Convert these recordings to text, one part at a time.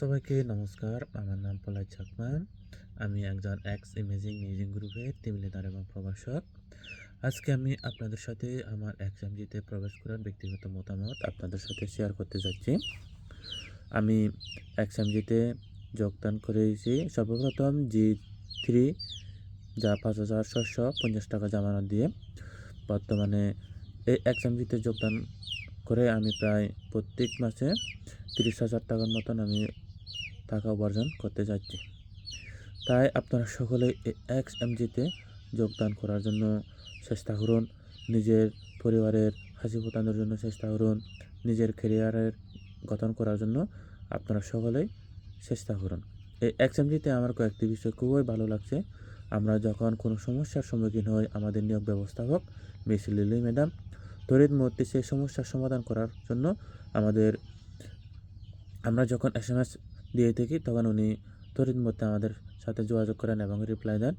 সবাইকে নমস্কার। আমার নাম পলাশ চাকমা। আমি একজন এক্স ইমেজিং মিউজিক গ্রুপের টিম লিডার এবং প্রভাষক। আজকে আমি আপনাদের সাথে আমার এক্সএমজিতে প্রবেশ করার ব্যক্তিগত মতামত আপনাদের সাথে শেয়ার করতে যাচ্ছি। আমি এক্সএমজিতে যোগদান করেছি সর্বপ্রথম G3, যা 5,650 টাকা জামানত দিয়ে। বর্তমানে এই এক্সএমজিতে যোগদান করে আমি প্রায় প্রত্যেক মাসে 30,000 টাকার মতন আমি টাকা উপার্জন করতে যাচ্ছি। তাই আপনারা সকলে এক্সএমজিতে যোগদান করার জন্য চেষ্টা করুন। নিজের পরিবারের হাসি ফোটানোর জন্য চেষ্টা করুন। নিজের ক্যারিয়ারের গঠন করার জন্য আপনারা সকলেই চেষ্টা করুন। এই এক্সএমজিতে আমার কয়েকটি বিষয় খুবই ভালো লাগছে। আমরা যখন কোনো সমস্যার সম্মুখীন হই, আমাদের নিয়োগ ব্যবস্থাপক মিস লিলি ম্যাডাম তড়িৎ মুহূর্তে সেই সমস্যার সমাধান করার জন্য আমরা যখন SMS দিয়ে থাকি তখন উনি তড়িৎ মুহূর্তে আমাদের সাথে যোগাযোগ করেন এবং রিপ্লাই দেন।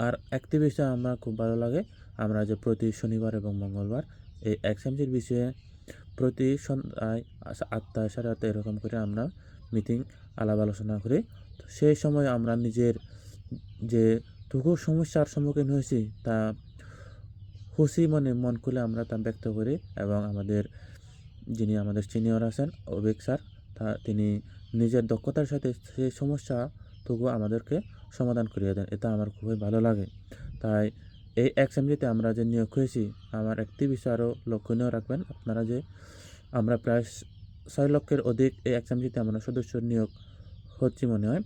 আর একটি বিষয় আমার খুব ভালো লাগে, আমরা যে প্রতি শনিবার এবং মঙ্গলবার এই এক্সএমজির বিষয়ে প্রতি সন্ধ্যায় 8টা 8:30 এরকম করে আমরা মিটিং আলাপ আলোচনা করি। তো সেই সময় আমরা নিজের যে টুকু সমস্যার সম্মুখীন হয়েছি তা খুশি মন খুলে আমরা তা ব্যক্ত করি এবং যিনি আমাদের সিনিয়র আছেন অভিক স্যার, তিনি নিজের দক্ষতার সাথে সেই সমস্যাটুকু আমাদেরকে সমাধান করিয়ে দেন। এটা আমার খুবই ভালো লাগে। তাই এই এক্সএমজিতে আমরা যে নিয়োগ হয়েছি, আমার একটি বিষয় আরও লক্ষণীয় রাখবেন আপনারা যে আমরা প্রায় 6 লক্ষের অধিক এই এক্সএমজিতে আমরা সদস্য নিয়োগ হচ্ছি মনে হয়।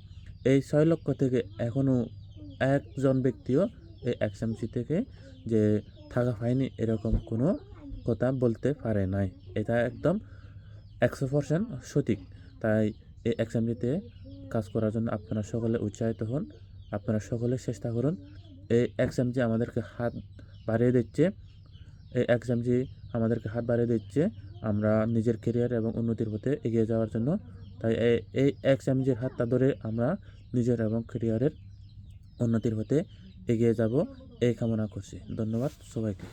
এই 6 লক্ষ থেকে এখনও একজন ব্যক্তিও এই এক্সএমজি থেকে যে থাকা পায়নি এরকম কোনো কথা বলতে পারে নাই। এটা একদম 100% সঠিক। তাই এই এক্সএমজিতে কাজ করার জন্য আপনারা সকলে উৎসাহিত হন। আপনারা সকলে চেষ্টা করুন। এই এক্সএমজি আমাদেরকে হাত বাড়িয়ে দিচ্ছে। আমরা নিজের ক্যারিয়ার এবং উন্নতির পথে এগিয়ে যাওয়ার জন্য। তাই এই এক্সএমজির হাতটা ধরে আমরা নিজের এবং ক্যারিয়ারের উন্নতির পথে এগিয়ে যাব এই কামনা করছি। ধন্যবাদ সবাইকে।